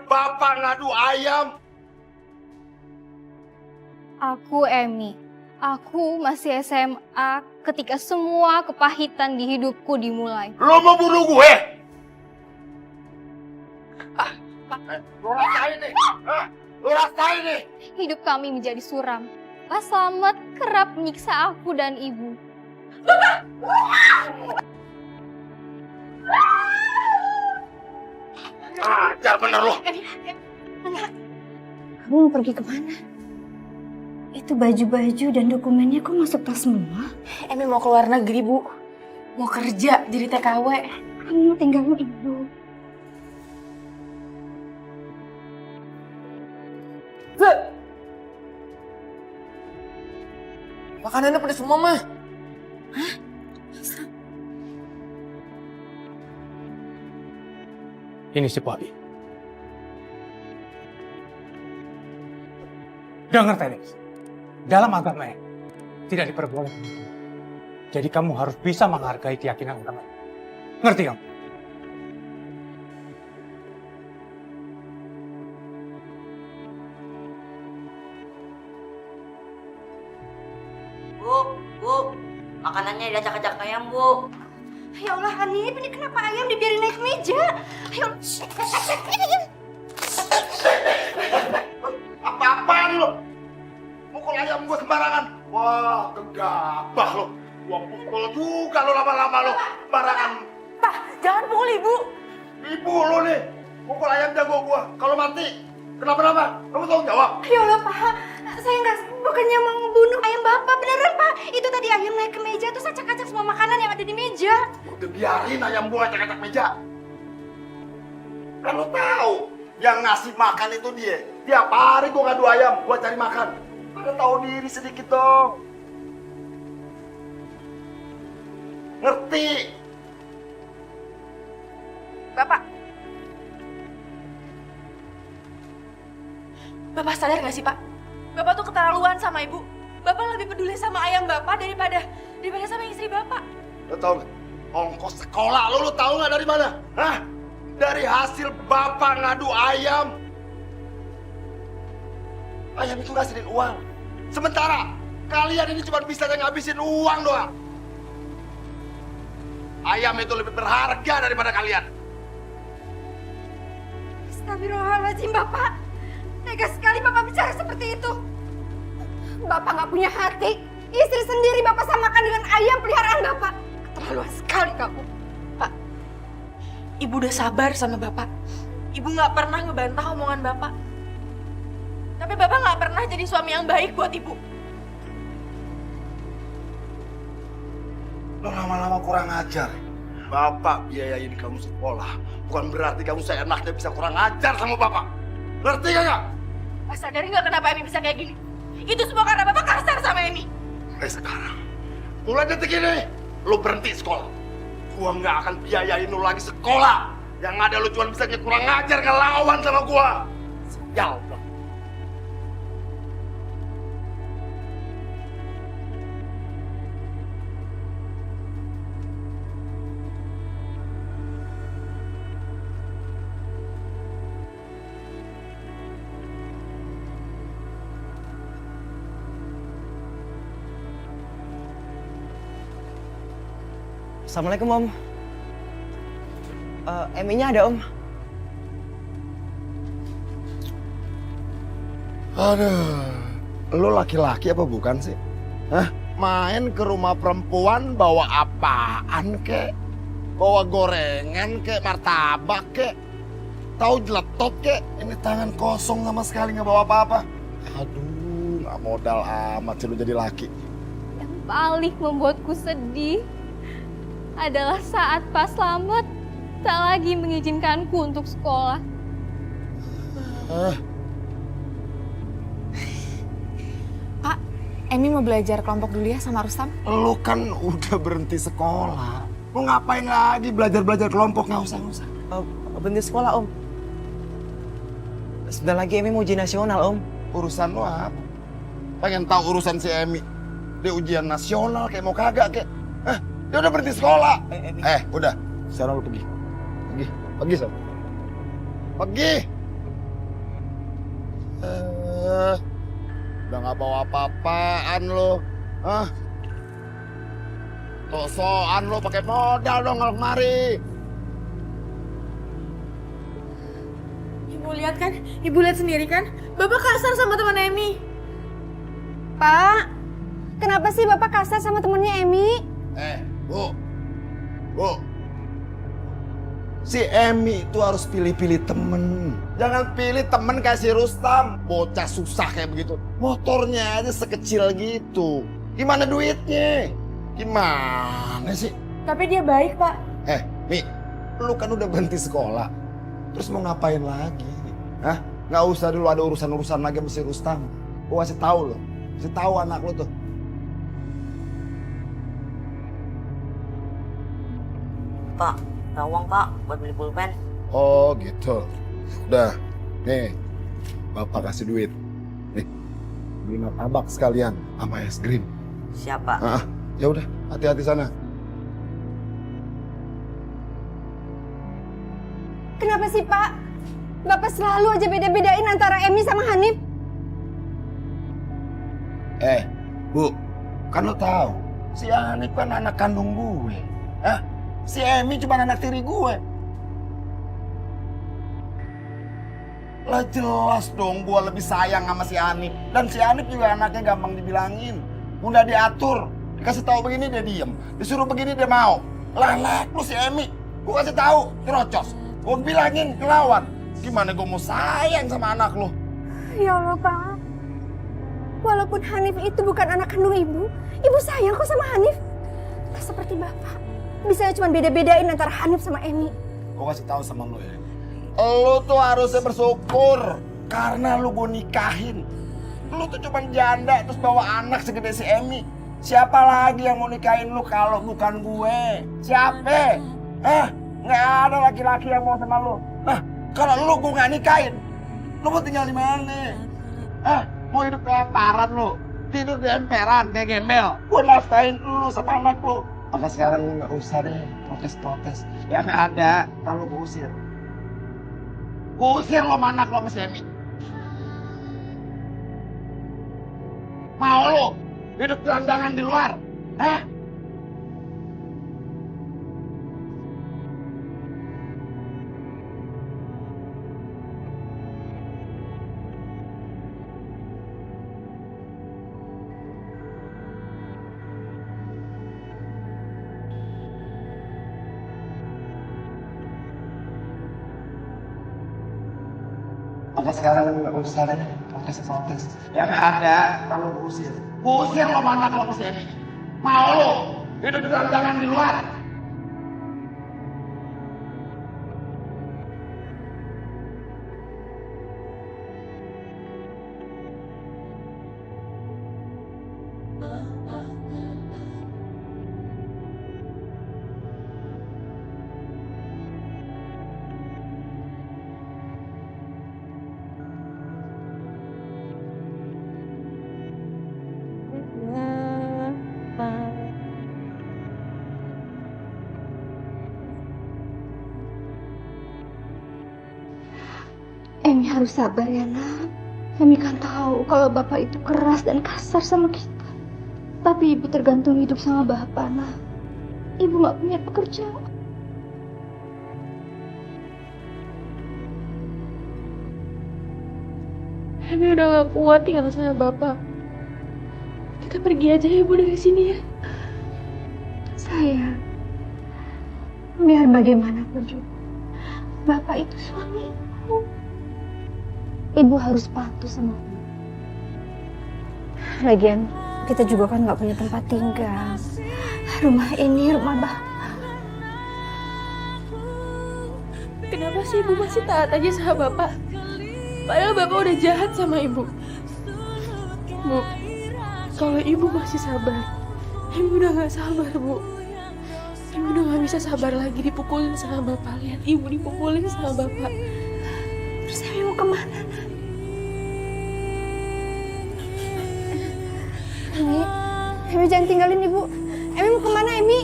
Bapak ngadu ayam. Aku Emi. Aku masih SMA ketika semua kepahitan di hidupku dimulai. Lo mau bunuh gue? Lo rasain nih. Lo rasain nih. Hidup kami menjadi suram. Pak Slamet kerap menyiksa aku dan ibu. Ajar bener lo. Kamu mau pergi kemana? Itu baju-baju dan dokumennya kok masuk tas semua? Emi mau keluar negeri, Bu. Mau kerja jadi TKW. Kamu mau tinggalin ibu. Makanannya pedes semua, Mah. Ini si Poi. Dengar, Tenis. Dalam agama tidak diperbolehkan. Jadi kamu harus bisa menghargai keyakinan agama. Ngerti kamu? Bu, makanannya diacak-acak ayam, Bu. Ya Allah, Hanif, ini kenapa ayam dibiarin naik meja? Ayo, Apa-apaan lo? Mukul ayam gue sembarangan. Wah, gegabah lo. Gua pukul juga lo lama-lama lo. Sembarangan. Pak, jangan pukul Ibu. Ibu lo nih. Mukul ayam jago gua. Kalau mati, kenapa-napa? Kamu tanggung jawab. ya Allah, Pak. Saya bukannya mau membunuh ayam Bapak, beneran, Pak. Itu tadi ayam naik ke meja, terus acak-acak semua makanan yang ada di meja. Udah biarin ayam gua acak-acak meja. Kan lo tahu, yang ngasih makan itu dia. Tiap hari gua ngadu ayam, gua cari makan. Pada tahu diri sedikit dong. Ngerti? Bapak. Bapak sadar gak sih, Pak? Bapak tuh keterlaluan sama Ibu. Bapak lebih peduli sama ayam Bapak daripada sama istri Bapak. Lo tau gak? Ongkos sekolah lo tau gak dari mana? Hah? Dari hasil bapak ngadu ayam. Ayam itu ngasilin uang. Sementara kalian ini cuma bisa ngabisin uang doang. Ayam itu lebih berharga daripada kalian. Astagfirullahaladzim, Bapak. Tega sekali Bapak bicara seperti itu. Bapak nggak punya hati. Istri sendiri Bapak samakan dengan ayam peliharaan Bapak. Keterlaluan sekali kamu. Pak, Ibu udah sabar sama Bapak. Ibu gak pernah ngebantah omongan Bapak. Tapi Bapak gak pernah jadi suami yang baik buat Ibu. Lo lama-lama kurang ajar. Bapak biayain kamu sekolah. Bukan berarti kamu seenaknya bisa kurang ajar sama bapak. Ngerti gak? Pak sadar gak kenapa Emi bisa kayak gini? Itu semua karena Bapak kasar sama Emi. Sekarang, mulai detik ini, lo berhenti sekolah. Gua nggak akan biayain lo lagi sekolah. Yang ada lo cuma bisa kurang ajar ngelawan sama gua. Sial. Assalamualaikum, Om. Emi-nya ada, Om. Aduh, lo laki-laki apa bukan sih? Hah? Main ke rumah perempuan bawa apaan kek? Bawa gorengan kek, martabak kek? Tahu jeletot kek? Ini tangan kosong sama sekali nggak bawa apa-apa. Aduh, nggak modal amat sih lo jadi laki. Yang paling membuatku sedih adalah saat Pak Slamet tak lagi mengizinkanku untuk sekolah. Pak, Emi mau belajar kelompok dulu ya sama Rustam. Lo kan udah berhenti sekolah. Mau ngapain lagi belajar-belajar kelompok? Nggak usah. Berhenti sekolah, Om. Sebentar lagi Emi mau ujian nasional, Om. Urusan lo apa? Pengen tahu urusan si Emi? Dia ujian nasional kayak mau kagak kek? Dia udah berhenti sekolah. Udah. Sekarang lu pergi. Pergi, Sob. Pergi. Udah nggak bawa apa-apaan lo. Hah? Sok-sokan lo pakai modal dong kalau kemari. Ibu lihat kan? Ibu lihat sendiri kan? Bapak kasar sama teman Emi. Pak, kenapa sih Bapak kasar sama temennya Emi? Bu. Si Emi itu harus pilih-pilih temen. Jangan pilih temen kayak si Rustam. Bocah susah kayak begitu. Motornya aja sekecil gitu. Gimana duitnya? Gimana sih? Tapi dia baik, Pak. Mi, lu kan udah berhenti sekolah. Terus mau ngapain lagi? Hah? Nggak usah dulu ada urusan-urusan lagi sama si Rustam. Gua kasih tahu lo. Kasih tahu anak lu tuh. Pak, ada uang Pak buat beli pulpen. Oh gitu. Udah, nih bapak kasih duit. Nih, beli martabak sekalian sama es krim. Siapa? Ya udah, hati-hati sana. Kenapa sih Pak? Bapak selalu aja beda-bedain antara Emi sama Hanif. Bu, kan lo tahu si Hanif kan anak kandung gue. Si Emi cuma anak tiri gue. Lah jelas dong gue lebih sayang sama si Hanif. Dan si Hanif juga anaknya gampang dibilangin. Mudah diatur. Dikasih tahu begini dia diem. Disuruh begini dia mau. Lah lu si Emi. Gue kasih tahu terocos. Gue bilangin ngelawan. Gimana gue mau sayang sama anak lu? Ya Allah Pak. Walaupun Hanif itu bukan anak kandung ibu sayang kok sama Hanif. Tak seperti Bapak. Bisanya cuma beda-bedain antara Hanif sama Emi. Gue kasih tahu sama lu ya. Lu tuh harusnya bersyukur karena lu gue nikahin. Lu tuh cuma janda terus bawa anak segede si Emi. Siapa lagi yang mau nikahin lu kalau bukan gue? Siapa? Nggak ada laki-laki yang mau sama lu. Kalau lu gue nggak nikahin, lu mau tinggal di mana? Mau hidup kayak paran lu? Tidur di emperan kayak gembel? Gue nafkahin lu sama anak lu. Maka sekarang lu nggak usah deh protes-protes. Yang ada, kalau gue usir. Gue usir lo sama anak lo sama si Emi. Mau lu hidup gelandangan di luar? Maka sekarang nggak usah deh protes-protes. Yang ada kalau gue usir. Gue usir lo mana kalau ke sini. Mau lo hidup gelandangan di luar? Emi harus sabar ya nak. Emi kan tahu kalau bapak itu keras dan kasar sama kita. Tapi ibu tergantung hidup sama bapak nak. Ibu nggak punya pekerjaan. Emi udah gak kuat tinggal sama bapak. Kita pergi aja ibu dari sini ya. Sayang, biar bagaimanapun juga, bapak itu suami ibu. Ibu harus patuh sama ibu. Lagian, kita juga kan nggak punya tempat tinggal. Rumah ini rumah bapak. Kenapa sih ibu masih taat aja sama bapak? Padahal bapak udah jahat sama ibu. Bu, kalau ibu masih sabar, ibu udah gak sabar bu. Ibu udah gak bisa sabar lagi dipukulin sama bapak. Lihat ibu dipukulin sama bapak. Terus Emi mau kemana? Emi jangan tinggalin ibu. Emi mau kemana Emi?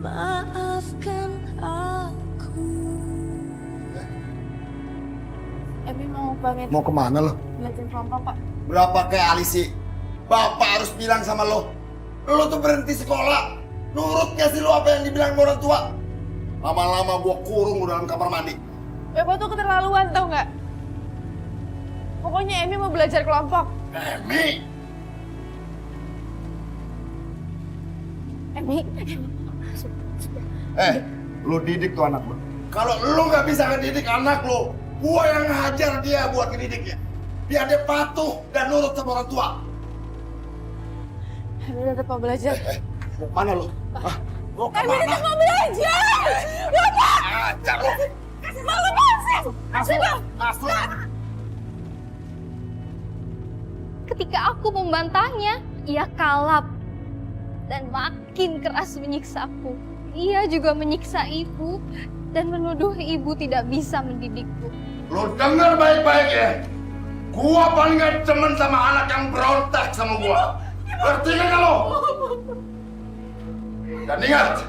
Maafkan aku. Emi mau pamit. Mau kemana lo? belajar kelompok, Pak. Berapa kali sih Bapak harus bilang sama lo, lo tuh berhenti sekolah. Nurut gak sih lo apa yang dibilang orang tua? Lama-lama gua kurung dalam kamar mandi. Bapak tuh keterlaluan, tau nggak? Pokoknya Emi mau belajar kelompok. Emi, Emi, lo didik tuh anak lo. Kalau lo nggak bisa ngedidik anak lo, gua yang ngajar dia buat ngedidiknya. Biar dia patuh dan nurut sama orang tua. Emi tetap mau belajar. Mau mana lo? Hah? Mau Emi kemana? tetap mau belajar! Bapak! Ajar lo. Mau lepasin! Masuk. Ketika aku membantahnya, ia kalap dan makin keras menyiksaku. Ia juga menyiksa ibu dan menuduh ibu tidak bisa mendidikku. Lo denger baik-baik ya. Gua paling gak demen sama anak yang berontak sama gua. Ngerti gak lo? Dan ingat,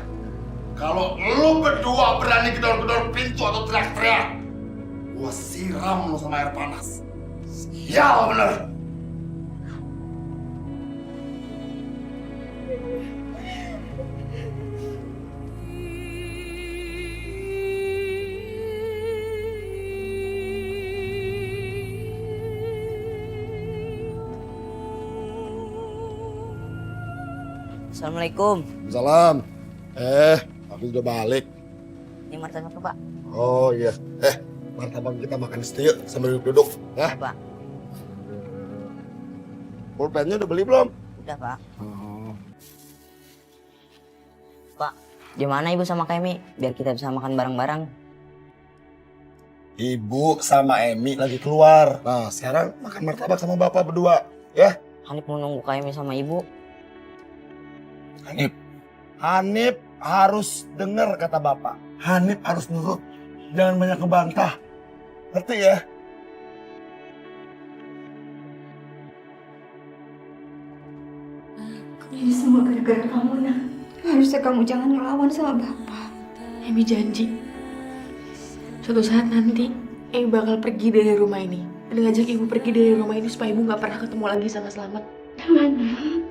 kalau lo berdua berani gedor-gedor pintu atau teriak-teriak, gua siram lo sama air panas. Sial bener. Assalamualaikum. Salam. Aku udah balik. Ini martabak tuh, Pak. Oh iya. Martabak kita makan di yuk sambil duduk. Ya. Pak. Pulpennya udah beli belum? Udah, Pak. Pak, gimana Ibu sama Kemi? Biar kita bisa makan bareng-bareng. Ibu sama Emi lagi keluar. Nah, sekarang makan martabak sama bapak berdua. Ya. Hanif mau nunggu Kemi sama Ibu. Hanif harus dengar kata bapak. Hanif harus nurut. Jangan banyak ngebantah. Ngerti ya? Ini semua gara-gara kamu, Nak. Harusnya kamu jangan ngelawan sama Bapak. Emi janji. Suatu saat nanti, Emi bakal pergi dari rumah ini. Dan ngajak Ibu pergi dari rumah ini supaya Ibu nggak pernah ketemu lagi sama Selamat. Jangan, Nak.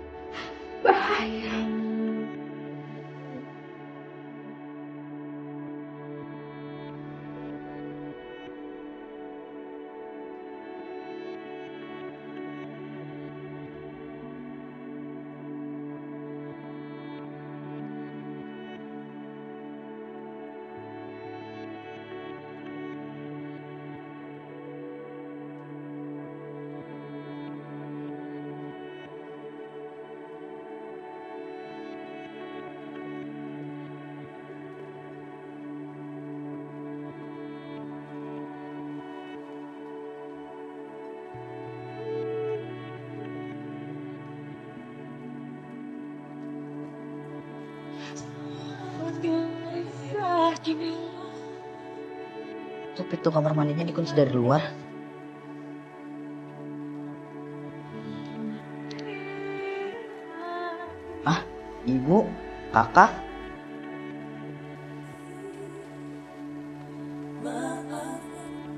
Bahaya. Tuh pintu kamar mandinya dikunci dari luar. Ah, Ibu, Kakak.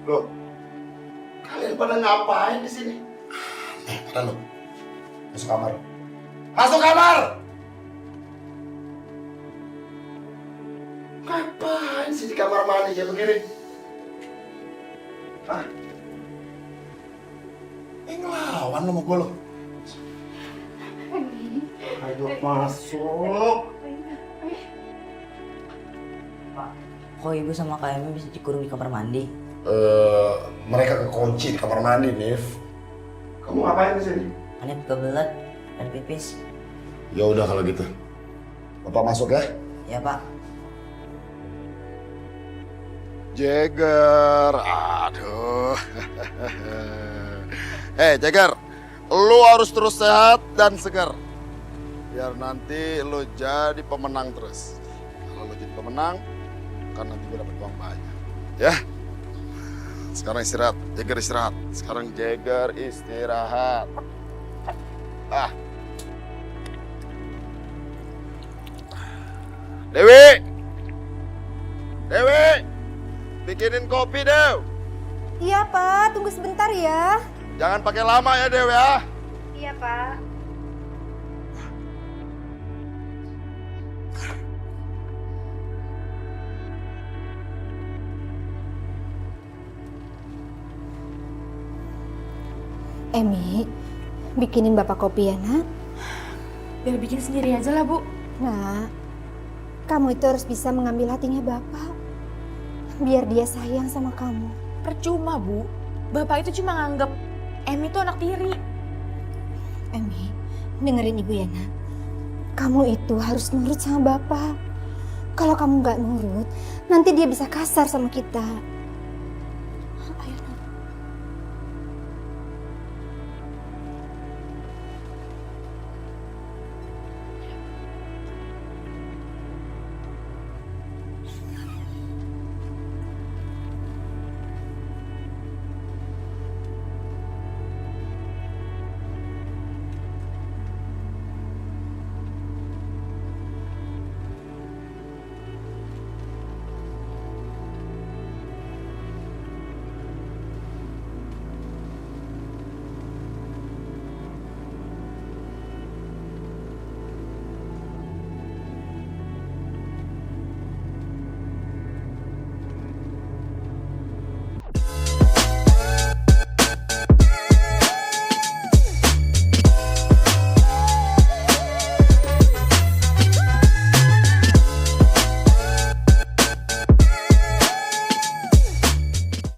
Loh, kalian pada ngapain di sini? Pada lo. Masuk kamar. Masuk kamar! Ngapain sih di kamar mandi kayak begini? Ah. Ngelawan lo sama gue lo. Ayo masuk. Kok Ibu sama Kak Emi bisa dikurung di kamar mandi? Mereka kekunci di kamar mandi, Nif. Kamu ngapain di sini? Hanif kebelet dan pipis. Ya udah kalau gitu. Bapak masuk ya. Ya, Pak. Jagger, aduh. Jagger, lu harus terus sehat dan segar. Biar nanti lu jadi pemenang terus. Kalau lu jadi pemenang, kan nanti gue dapet uang banyak. Ya. Sekarang istirahat, Jagger istirahat. Sekarang Jagger istirahat. Ah. Dewi! Dewi! Bikinin kopi, Dew. Iya, Pak. Tunggu sebentar ya. Jangan pakai lama ya Dew ya. Iya, Pak. Emi, bikinin Bapak kopi ya, Nak. Biar bikin sendiri aja lah, Bu. Nah, kamu itu harus bisa mengambil hatinya Bapak. Biar dia sayang sama kamu. Percuma, Bu. Bapak itu cuma nganggep Emi itu anak tiri. Emi, dengerin Ibu ya, Nak. Kamu itu harus nurut sama Bapak. Kalau kamu nggak nurut, nanti dia bisa kasar sama kita.